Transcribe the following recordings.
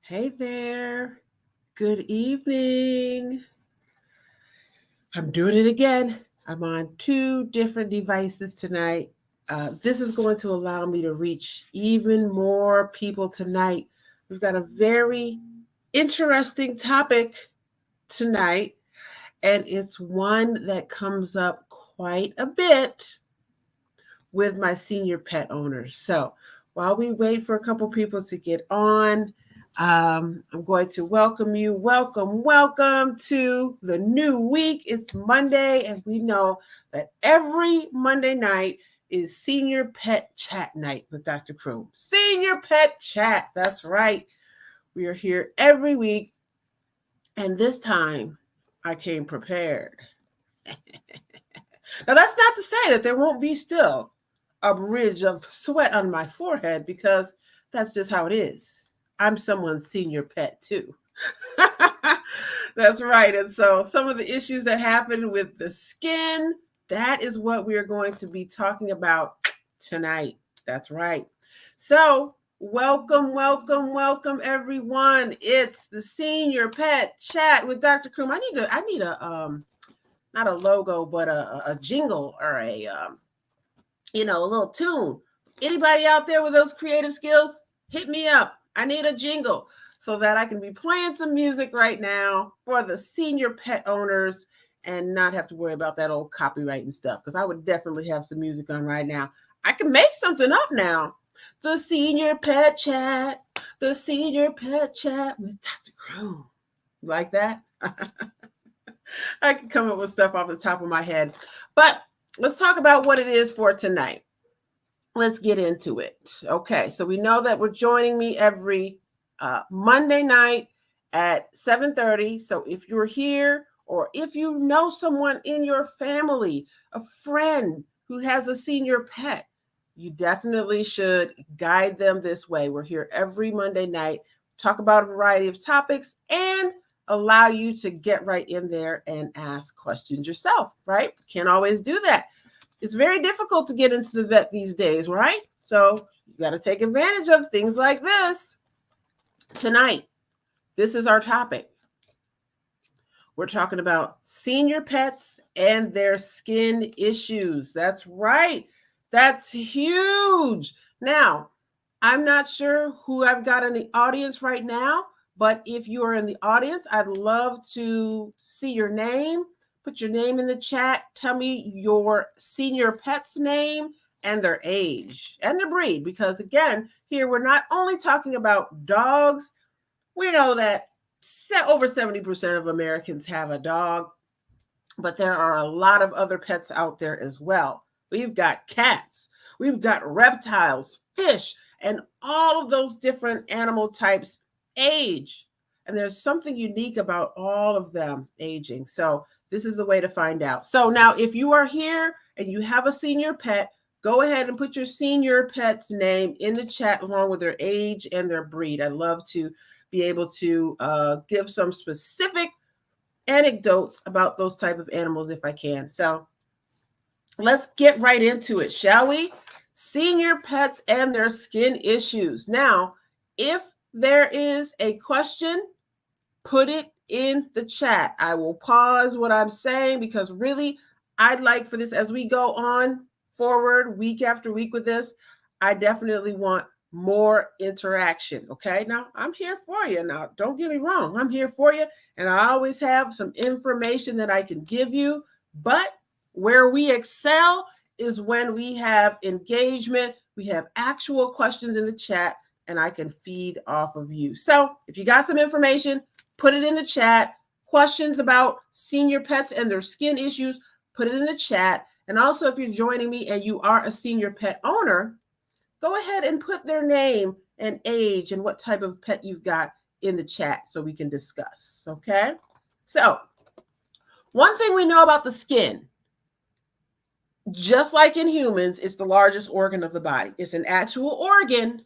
Hey there. Good evening. I'm doing it again. I'm on two different devices tonight. This is going to allow me to reach even more people tonight. We've got a very interesting topic tonight, and it's one that comes up quite a bit with my senior pet owners. So while we wait for a couple people to get on, I'm going to welcome you. Welcome to the new week. It's Monday, and we know that every Monday night is Senior Pet Chat Night with Dr. Croom. Senior Pet Chat. That's right. We are here every week, and this time I came prepared. Now, that's not to say that there won't be still a ridge of sweat on my forehead because that's just how it is. I'm someone's senior pet too. That's right. And so some of the issues that happen with the skin, that is what we are going to be talking about tonight. That's right. So, welcome everyone. It's the Senior Pet Chat with Dr. Croom. I need a not a logo, but a jingle or a little tune. Anybody out there with those creative skills, hit me up. I need a jingle so that I can be playing some music right now for the senior pet owners and not have to worry about that old copyright and stuff, because I would definitely have some music on right now. I can make something up now. The Senior Pet Chat, the Senior Pet Chat with Dr. Croom. You like that? I can come up with stuff off the top of my head. But let's talk about what it is for tonight. Let's get into it. Okay, so we know that we're joining me every Monday night at 7:30. So if you're here or if you know someone in your family, a friend who has a senior pet, you definitely should guide them this way. We're here every Monday night, talk about a variety of topics, and allow you to get right in there and ask questions yourself, right? Can't always do that. It's very difficult to get into the vet these days, right? So you got to take advantage of things like this. Tonight, this is our topic. We're talking about senior pets and their skin issues. That's right. That's huge. Now, I'm not sure who I've got in the audience right now, but if you are in the audience, I'd love to see your name. Put your name in the chat. Tell me your senior pet's name and their age and their breed. Because again, here we're not only talking about dogs. We know that over 70% of Americans have a dog, but there are a lot of other pets out there as well. We've got cats, we've got reptiles, fish, and all of those different animal types age. And there's something unique about all of them aging. So this is the way to find out. So now if you are here and you have a senior pet, go ahead and put your senior pet's name in the chat along with their age and their breed. I'd love to be able to give some specific anecdotes about those type of animals if I can. So let's get right into it, shall we? Senior pets and their skin issues. Now, if there is a question, put it in the chat. I will pause what I'm saying because really, I'd like for this as we go on forward week after week with this, I definitely want more interaction. Okay. Now, I'm here for you. Now, don't get me wrong. I'm here for you. And I always have some information that I can give you. But where we excel is when we have engagement, we have actual questions in the chat, and I can feed off of you. So if you got some information, put it in the chat. Questions about senior pets and their skin issues, put it in the chat. And also, if you're joining me and you are a senior pet owner, go ahead and put their name and age and what type of pet you've got in the chat so we can discuss. Okay. So one thing we know about the skin, just like in humans, it's the largest organ of the body. It's an actual organ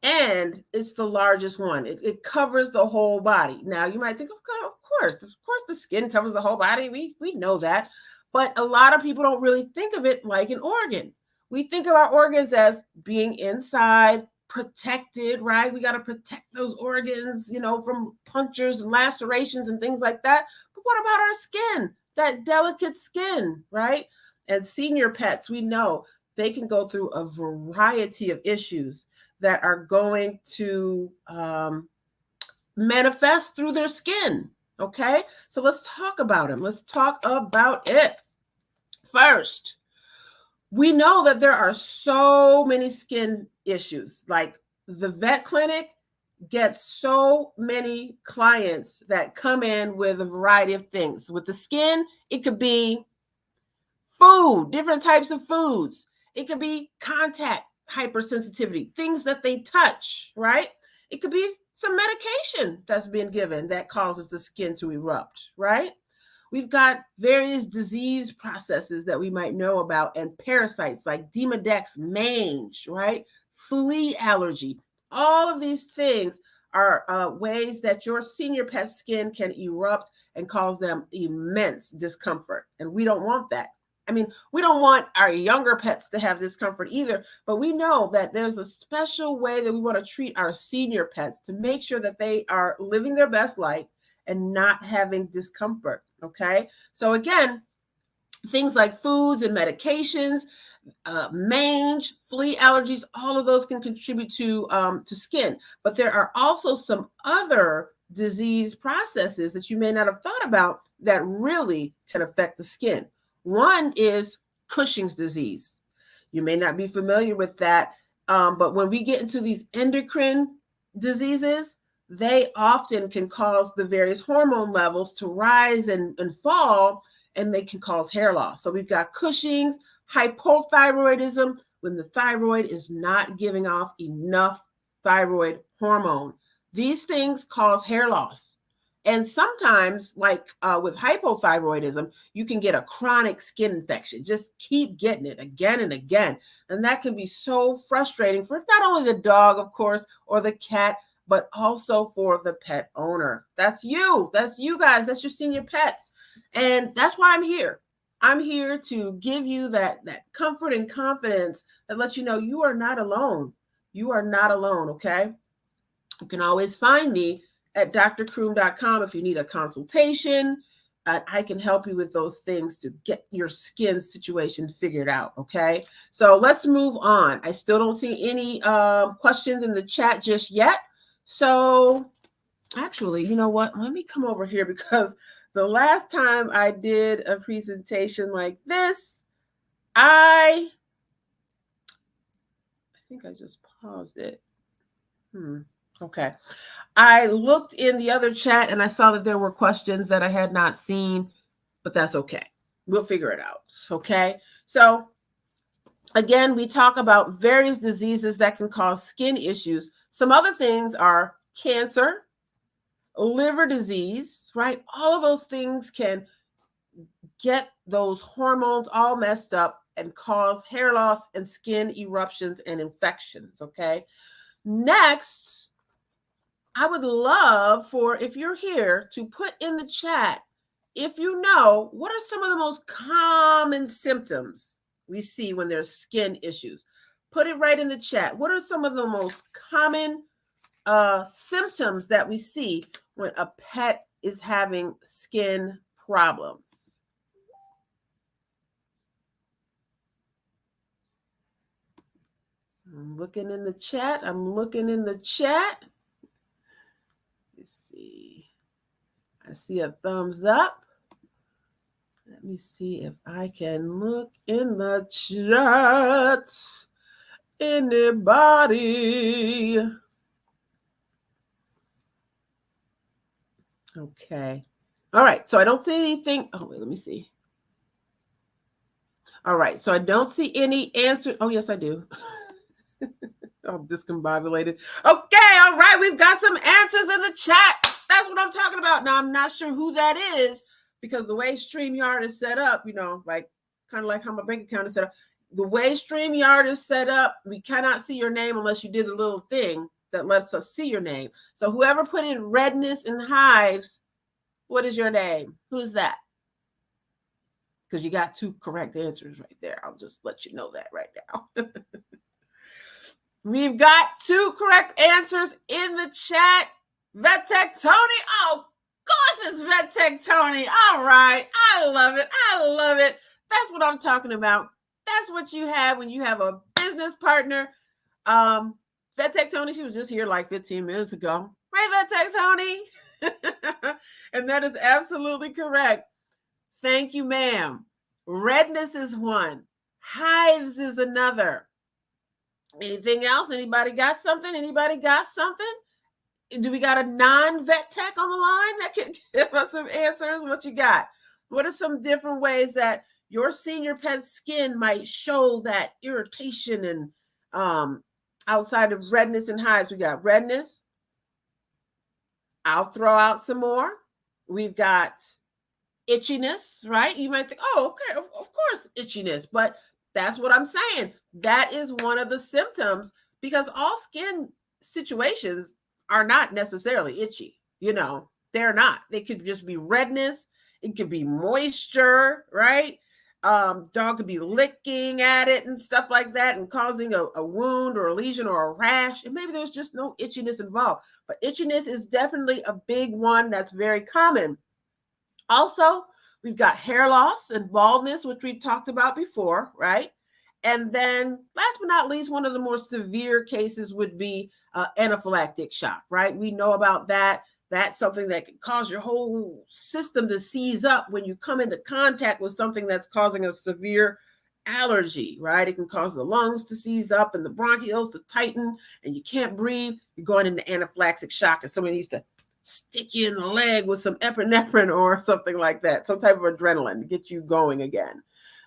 and it's the largest one. It covers the whole body. Now you might think, of course the skin covers the whole body. We know that. But a lot of people don't really think of it like an organ. We think of our organs as being inside protected, right? We got to protect those organs, from punctures and lacerations and things like that. But what about our skin? That delicate skin, right? And senior pets, we know they can go through a variety of issues that are going to manifest through their skin. Okay, so let's talk about them. Let's talk about it. First, we know that there are so many skin issues. Like the vet clinic gets so many clients that come in with a variety of things. With the skin, it could be food, different types of foods. It could be contact hypersensitivity, things that they touch, right? It could be some medication that's been given that causes the skin to erupt, right? We've got various disease processes that we might know about and parasites like Demodex mange, right? Flea allergy. All of these things are ways that your senior pet skin can erupt and cause them immense discomfort. And we don't want that. I mean, we don't want our younger pets to have discomfort either, but we know that there's a special way that we want to treat our senior pets to make sure that they are living their best life and not having discomfort. Okay. So again, things like foods and medications, mange, flea allergies, all of those can contribute to skin. But there are also some other disease processes that you may not have thought about that really can affect the skin. One is Cushing's disease. You may not be familiar with that, but when we get into these endocrine diseases, they often can cause the various hormone levels to rise and fall, and they can cause hair loss. So we've got Cushing's, hypothyroidism, when the thyroid is not giving off enough thyroid hormone. These things cause hair loss. And sometimes, like with hypothyroidism, you can get a chronic skin infection. Just keep getting it again and again. And that can be so frustrating for not only the dog, of course, or the cat, but also for the pet owner. That's you. That's you guys. That's your senior pets. And that's why I'm here. I'm here to give you that comfort and confidence that lets you know you are not alone. You are not alone, okay? You can always find me at drcroom.com if you need a consultation. I can help you with those things to get your skin situation figured out, okay? So let's move on. I still don't see any questions in the chat just yet. So actually, you know what? Let me come over here because the last time I did a presentation like this, I think I just paused it. Okay. I looked in the other chat and I saw that there were questions that I had not seen, but that's okay. We'll figure it out. Okay. So again, we talk about various diseases that can cause skin issues. Some other things are cancer, liver disease, right? All of those things can get those hormones all messed up and cause hair loss and skin eruptions and infections. Okay. Next, I would love for, if you're here, to put in the chat, if you know, what are some of the most common symptoms we see when there's skin issues? Put it right in the chat. What are some of the most common symptoms that we see when a pet is having skin problems? I'm looking in the chat. Let's see. I see a thumbs up. Let me see if I can look in the chat. Anybody? Okay. All right. So I don't see anything. Oh, wait, let me see. All right. So I don't see any answer. Oh, yes, I do. I'm discombobulated. Okay. All right. We've got some answers in the chat. That's what I'm talking about. Now, I'm not sure who that is because the way StreamYard is set up, like kind of like how my bank account is set up. The way StreamYard is set up, we cannot see your name unless you did a little thing that lets us see your name. So whoever put in redness and hives, what is your name? Who's that? Because you got two correct answers right there. I'll just let you know that right now. We've got 2 correct answers in the chat. Vet Tech Tony. Oh, of course it's Vet Tech Tony. All right. I love it. I love it. That's what I'm talking about. That's what you have when you have a business partner. Vet Tech Tony, she was just here like 15 minutes ago. Right, Vet Tech Tony? And that is absolutely correct. Thank you, ma'am. Redness is one. Hives is another. Anything else? Anybody got something? Anybody got something? Do we got a non-vet tech on the line that can give us some answers? What you got? What are some different ways that your senior pet's skin might show that irritation and outside of redness and hives? We got redness. I'll throw out some more. We've got itchiness, right? You might think, oh, okay, of course, itchiness, but that's what I'm saying. That is one of the symptoms, because all skin situations are not necessarily itchy. They're not. They could just be redness. It could be moisture, right? Dog could be licking at it and stuff like that and causing a wound or a lesion or a rash. And maybe there's just no itchiness involved. But itchiness is definitely a big one that's very common. Also, we've got hair loss and baldness, which we've talked about before, right? And then last but not least, one of the more severe cases would be anaphylactic shock, right? We know about that. That's something that can cause your whole system to seize up when you come into contact with something that's causing a severe allergy, right? It can cause the lungs to seize up and the bronchioles to tighten and you can't breathe. You're going into anaphylactic shock and somebody needs to stick you in the leg with some epinephrine or something like that, some type of adrenaline to get you going again.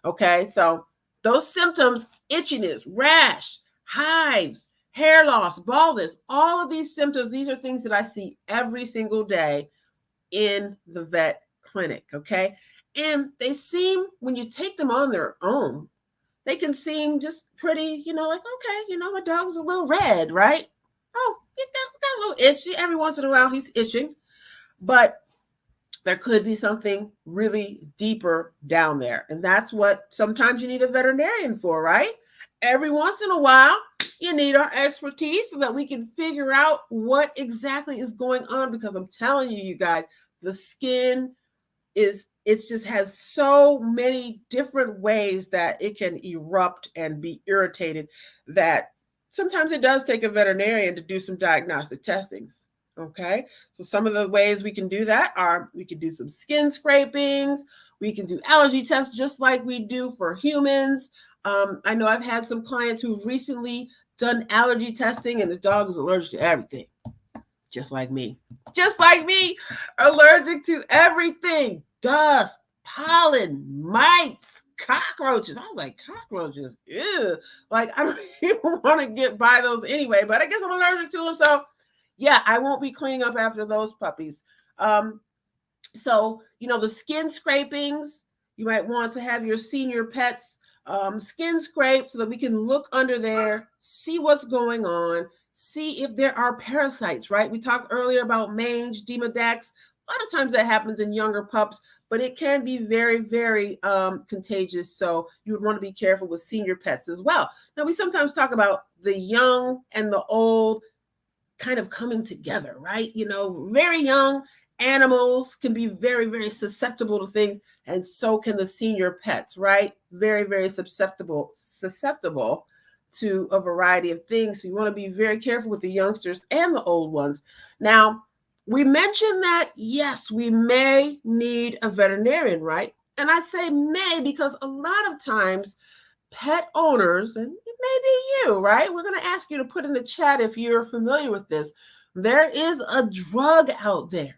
Okay, so those symptoms, itchiness, rash, hives, hair loss, baldness, all of these symptoms, these are things that I see every single day in the vet clinic, okay? And they seem, when you take them on their own, they can seem just pretty, like, okay, my dog's a little red, right? Oh, he got a little itchy. Every once in a while, he's itching. But there could be something really deeper down there. And that's what sometimes you need a veterinarian for, right? Every once in a while, you need our expertise so that we can figure out what exactly is going on. Because I'm telling you, you guys, the skin it just has so many different ways that it can erupt and be irritated that sometimes it does take a veterinarian to do some diagnostic testings. Okay, so some of the ways we can do that are we can do some skin scrapings, we can do allergy tests just like we do for humans. I know I've had some clients who've recently done allergy testing and the dog is allergic to everything, just like me, allergic to everything, dust, pollen, mites, cockroaches. I was like, cockroaches, ew. Like, I don't even want to get by those anyway, but I guess I'm allergic to them. So yeah, I won't be cleaning up after those puppies. So, the skin scrapings, you might want to have your senior pets skin scraped so that we can look under there, see what's going on, see if there are parasites, right? We talked earlier about mange, demodex. A lot of times that happens in younger pups, but it can be very, very contagious. So you would want to be careful with senior pets as well. Now, we sometimes talk about the young and the old kind of coming together, right? Very young animals can be very, very susceptible to things, and so can the senior pets, right? Very, very susceptible to a variety of things. So you want to be very careful with the youngsters and the old ones. Now, we mentioned that, yes, we may need a veterinarian, right? And I say may because a lot of times pet owners, and it may be you, right? We're going to ask you to put in the chat if you're familiar with this. There is a drug out there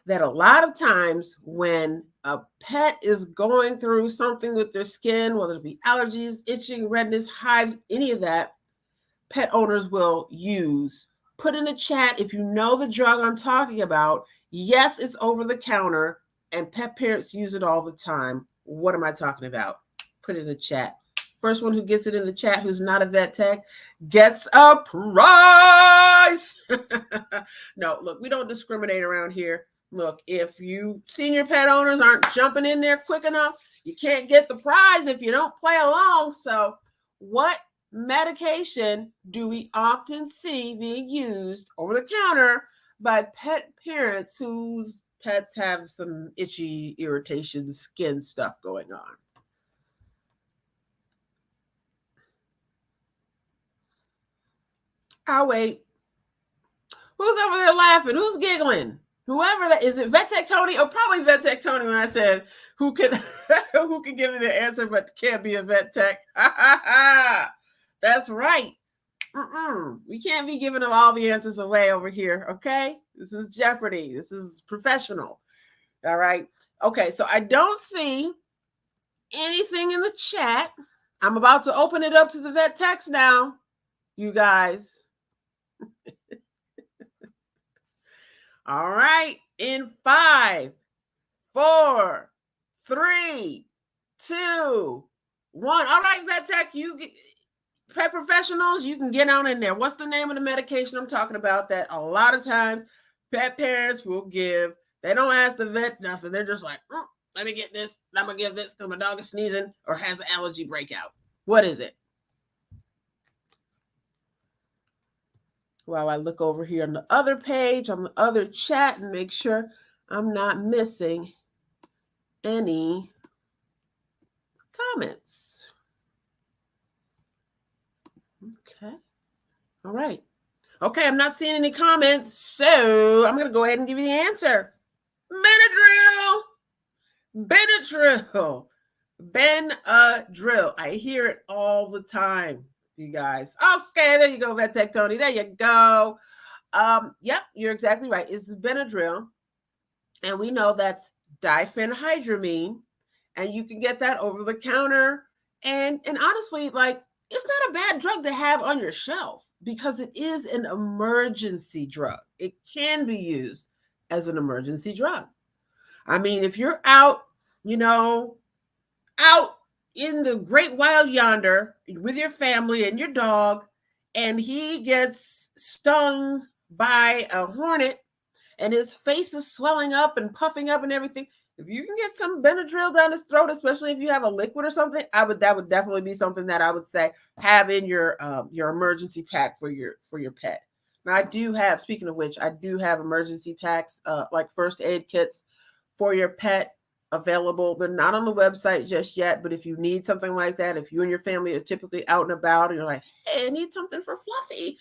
that a lot of times when a pet is going through something with their skin, whether it be allergies, itching, redness, hives, any of that, pet owners will use. Put in the chat if you know the drug I'm talking about. Yes, it's over the counter and pet parents use it all the time. What am I talking about? Put it in the chat. First one who gets it in the chat who's not a vet tech gets a prize. No, look, we don't discriminate around here. Look, if you senior pet owners aren't jumping in there quick enough, you can't get the prize if you don't play along. So what medication do we often see being used over the counter by pet parents whose pets have some itchy, irritation, skin stuff going on? I'll wait. Who's over there laughing? Who's giggling? Whoever that is, it Vet Tech Tony? Oh, probably Vet Tech Tony when I said who can who can give me the answer but can't be a vet tech. That's right. We can't be giving them all the answers away over here, okay? This is Jeopardy. This is professional. All right. Okay, so I don't see anything in the chat. I'm about to open it up to the vet techs now, you guys. All right, in 5, 4, 3, 2, 1. All right, vet tech, pet professionals, you can get on in there. What's the name of the medication I'm talking about that a lot of times pet parents will give? They don't ask the vet nothing. They're just like, let me get this. I'm going to give this because my dog is sneezing or has an allergy breakout. What is it? While I look over here on the other page, on the other chat, and make sure I'm not missing any comments. Okay. All right. Okay, I'm not seeing any comments, so I'm going to go ahead and give you the answer. Benadryl. Benadryl. I hear it all the time, you guys. Okay, there you go, Vet Tech Tony. There you go. Yep, you're exactly right. It's Benadryl, and we know that's diphenhydramine, and you can get that over the counter. And honestly, like, it's not a bad drug to have on your shelf because it is an emergency drug. It can be used as an emergency drug. I mean, if you're out, out in the great wild yonder with your family and your dog, and he gets stung by a hornet and his face is swelling up and puffing up and everything, if you can get some Benadryl down his throat, especially if you have a liquid or something, that would definitely be something that I would say have in your emergency pack for your pet. Now, I do have, speaking of which, I do have emergency packs, like first aid kits for your pet available. They're not on the website just yet, but if you need something like that, if you and your family are typically out and about and you're like, hey, I need something for Fluffy,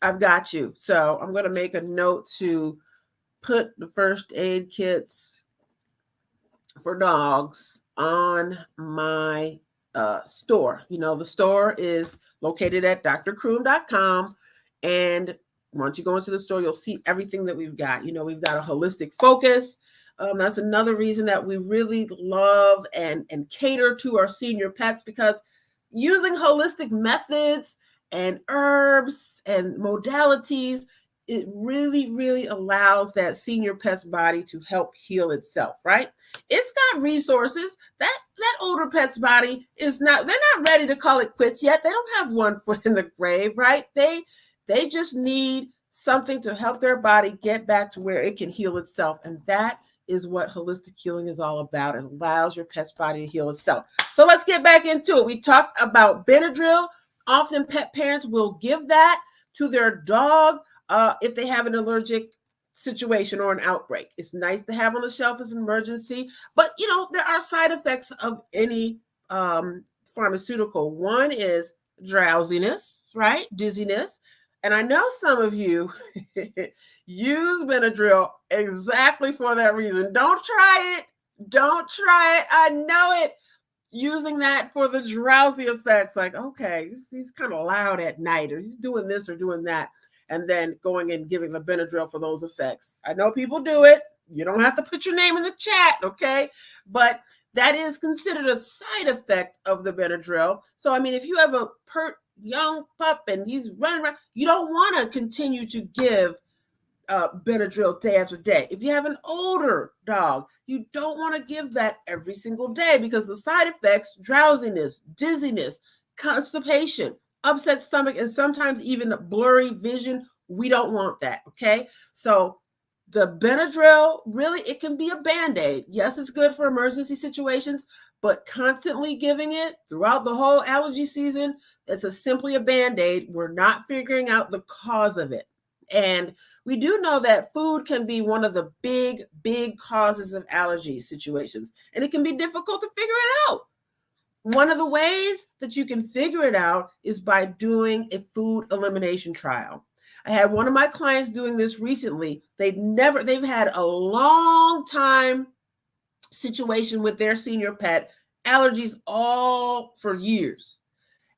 I've got you. So I'm going to make a note to put the first aid kits for dogs on my store. The store is located at drcroom.com. And once you go into the store, you'll see everything that we've got. We've got a holistic focus. That's another reason that we really love and cater to our senior pets, because using holistic methods and herbs and modalities, it really, really allows that senior pet's body to help heal itself, right? It's got resources. That older pet's body they're not ready to call it quits yet. They don't have one foot in the grave, right? They just need something to help their body get back to where it can heal itself. And that is what holistic healing is all about. It allows your pet's body to heal itself. So let's get back into it. We talked about Benadryl. Often pet parents will give that to their dog if they have an allergic situation or an outbreak. It's nice to have on the shelf as an emergency, but there are side effects of any pharmaceutical. One is drowsiness, right? Dizziness. And I know some of you use Benadryl exactly for that reason. Don't try it. I know it. Using that for the drowsy effects, like, okay, he's kind of loud at night, or he's doing this or doing that, and then going and giving the Benadryl for those effects. I know people do it. You don't have to put your name in the chat, okay? But that is considered a side effect of the Benadryl. So, I mean, if you have a pert young pup and he's running around, you don't want to continue to give Benadryl day after day. If you have an older dog, you don't want to give that every single day, because the side effects, drowsiness, dizziness, constipation, upset stomach, and sometimes even blurry vision, we don't want that, okay? So the Benadryl, really, it can be a Band-Aid. Yes, it's good for emergency situations, but constantly giving it throughout the whole allergy season, it's simply a Band-Aid. We're not figuring out the cause of it. And we do know that food can be one of the big causes of allergy situations, and it can be difficult to figure it out. One of the ways that you can figure it out is by doing a food elimination trial. I had one of my clients doing this recently. They've had a long time situation with their senior pet, allergies all for years.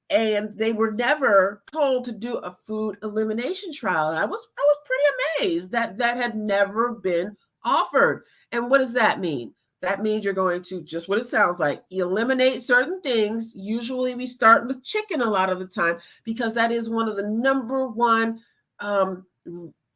And they were never told to do a food elimination trial. And I was pretty amazed that that had never been offered. And what does that mean? That means you're going to, just what it sounds like, eliminate certain things. Usually we start with chicken a lot of the time because that is one of the number one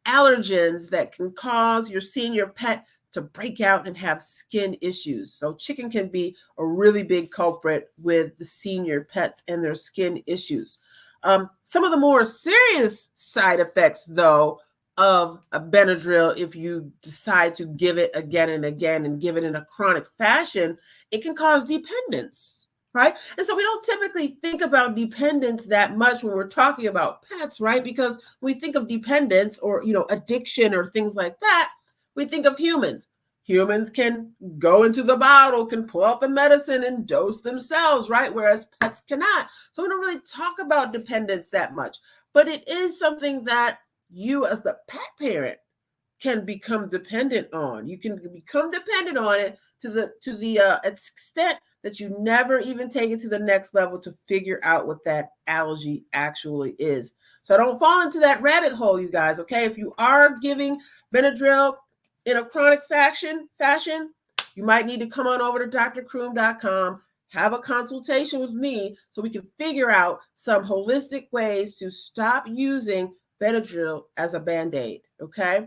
allergens that can cause your senior pet to break out and have skin issues. So chicken can be a really big culprit with the senior pets and their skin issues. Some of the more serious side effects, though, of a Benadryl, if you decide to give it again and again and give it in a chronic fashion, it can cause dependence, right? And so we don't typically think about dependence that much when we're talking about pets, right? Because when we think of dependence or, addiction or things like that, we think of humans. Humans can go into the bottle, can pull out the medicine and dose themselves, right? Whereas pets cannot. So we don't really talk about dependence that much. But it is something that you as the pet parent can become dependent on. You can become dependent on it to the extent that you never even take it to the next level to figure out what that allergy actually is. So don't fall into that rabbit hole, you guys, okay? If you are giving Benadryl in a chronic fashion, you might need to come on over to drcroom.com, have a consultation with me so we can figure out some holistic ways to stop using Benadryl as a Band-Aid, okay?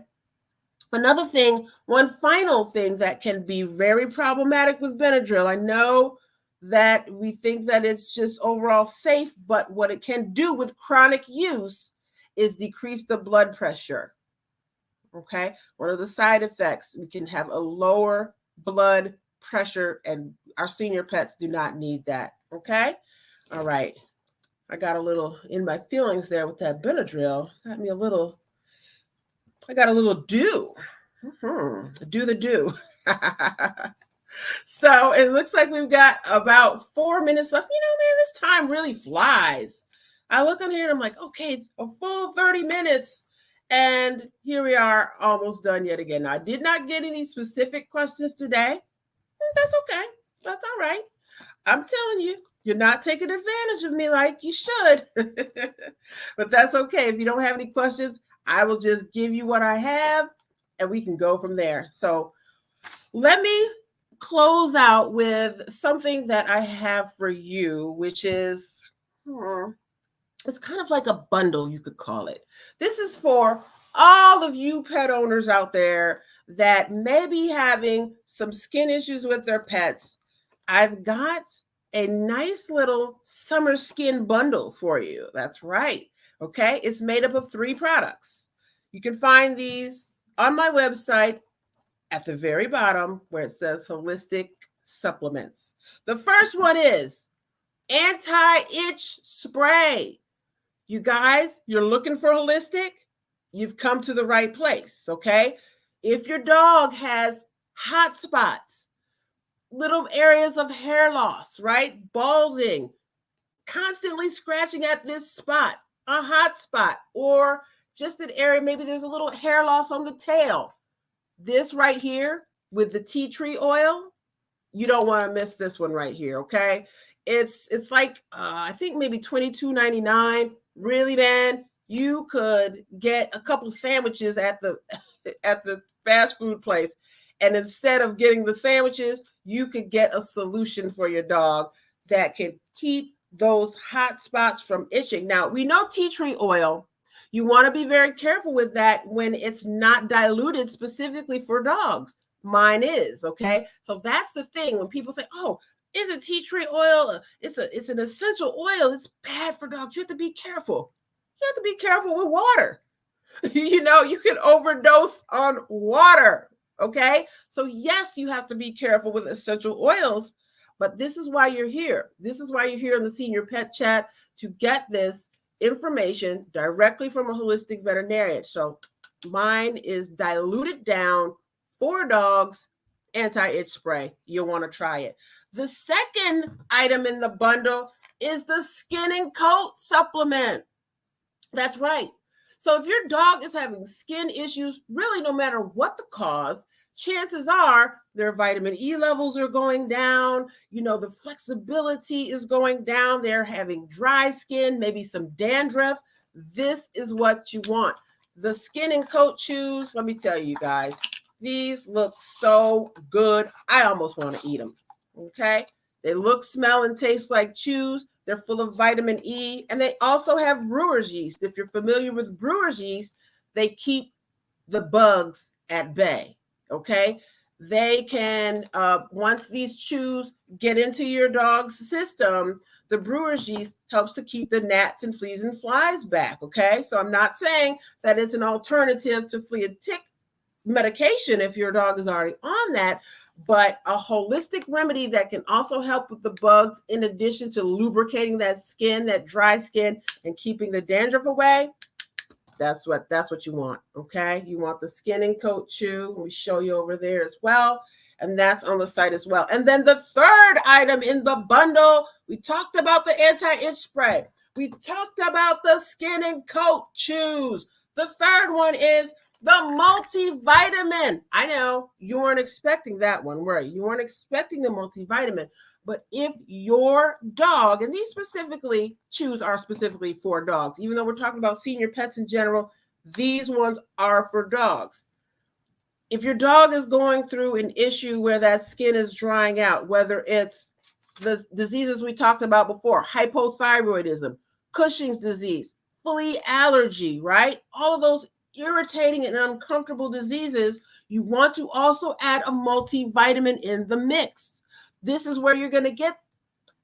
Another thing, one final thing that can be very problematic with Benadryl, I know that we think that it's just overall safe, but what it can do with chronic use is decrease the blood pressure, okay? One of the side effects, we can have a lower blood pressure, and our senior pets do not need that, okay? All right. I got a little in my feelings there with that Benadryl. I got a little do. Do the do. So it looks like we've got about 4 minutes left. Man, this time really flies. I look on here and I'm like, okay, it's a full 30 minutes. And here we are, almost done yet again. Now, I did not get any specific questions today. That's okay. That's all right. I'm telling you, you're not taking advantage of me like you should. But that's okay. If you don't have any questions, I will just give you what I have and we can go from there. So let me close out with something that I have for you, which is, it's kind of like a bundle, you could call it. This is for all of you pet owners out there that may be having some skin issues with their pets. I've got a nice little summer skin bundle for you. That's right. Okay. It's made up of 3 products. You can find these on my website at the very bottom where it says holistic supplements. The first one is anti-itch spray. You guys, you're looking for holistic? You've come to the right place. Okay. If your dog has hot spots, little areas of hair loss, right? Balding, constantly scratching at this spot, a hot spot, or just an area, maybe there's a little hair loss on the tail. This right here with the tea tree oil, you don't want to miss this one right here, okay? It's like, I think maybe $22.99. Really, man, you could get a couple sandwiches at the fast food place. And instead of getting the sandwiches, you could get a solution for your dog that can keep those hot spots from itching. Now, we know tea tree oil, you want to be very careful with that when it's not diluted specifically for dogs. Mine is, okay? So that's the thing. When people say, oh, is it tea tree oil? It's an essential oil. It's bad for dogs. You have to be careful. You have to be careful with water. You can overdose on water. Okay. So yes, you have to be careful with essential oils, But this is why you're here. This is why you're here in the Senior Pet Chat, to get this information directly from a holistic veterinarian. So mine is diluted down for dogs anti-itch spray. You'll want to try it. The second item in the bundle is the skin and coat supplement. That's right. So if your dog is having skin issues, really no matter what the cause, chances are their vitamin E levels are going down, the flexibility is going down, they're having dry skin, maybe some dandruff. This is what you want. The skin and coat chews, let me tell you guys, these look so good. I almost want to eat them. Okay? They look, smell, and taste like chews. They're full of vitamin E, and they also have brewer's yeast. If you're familiar with brewer's yeast, they keep the bugs at bay, okay? They can, once these chews get into your dog's system, the brewer's yeast helps to keep the gnats and fleas and flies back, okay? So I'm not saying that it's an alternative to flea and tick medication if your dog is already on that, but a holistic remedy that can also help with the bugs in addition to lubricating that skin, that dry skin, and keeping the dandruff away. That's what you want, okay? You want the skin and coat chew. We show you over there as well, and that's on the site as well. And then the third item in the bundle, we talked about the anti-itch spray. We talked about the skin and coat chews. The third one is the multivitamin. I know you weren't expecting that one, were you? You weren't expecting the multivitamin. But if your dog, and these specifically chews are specifically for dogs, even though we're talking about senior pets in general, these ones are for dogs. If your dog is going through an issue where that skin is drying out, whether it's the diseases we talked about before, hypothyroidism, Cushing's disease, flea allergy, right? All of those irritating and uncomfortable diseases, you want to also add a multivitamin in the mix. This is where you're going to get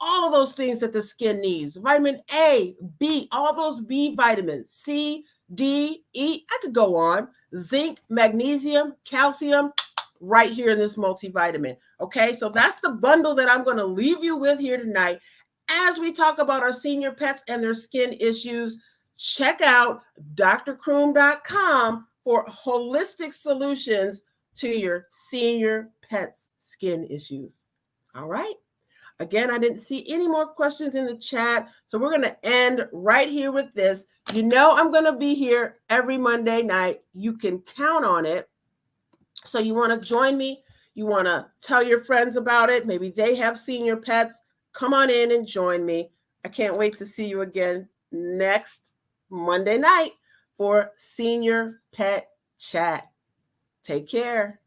all of those things that the skin needs. Vitamin A, B, all those B vitamins, C, D, E, I could go on. Zinc, magnesium, calcium, right here in this multivitamin. Okay, so that's the bundle that I'm going to leave you with here tonight as we talk about our senior pets and their skin issues. Check out drcroom.com for holistic solutions to your senior pets' skin issues. All right. Again, I didn't see any more questions in the chat, so we're going to end right here with this. I'm going to be here every Monday night. You can count on it. So you want to join me? You want to tell your friends about it? Maybe they have senior pets. Come on in and join me. I can't wait to see you again next Monday night for Senior Pet Chat. Take care.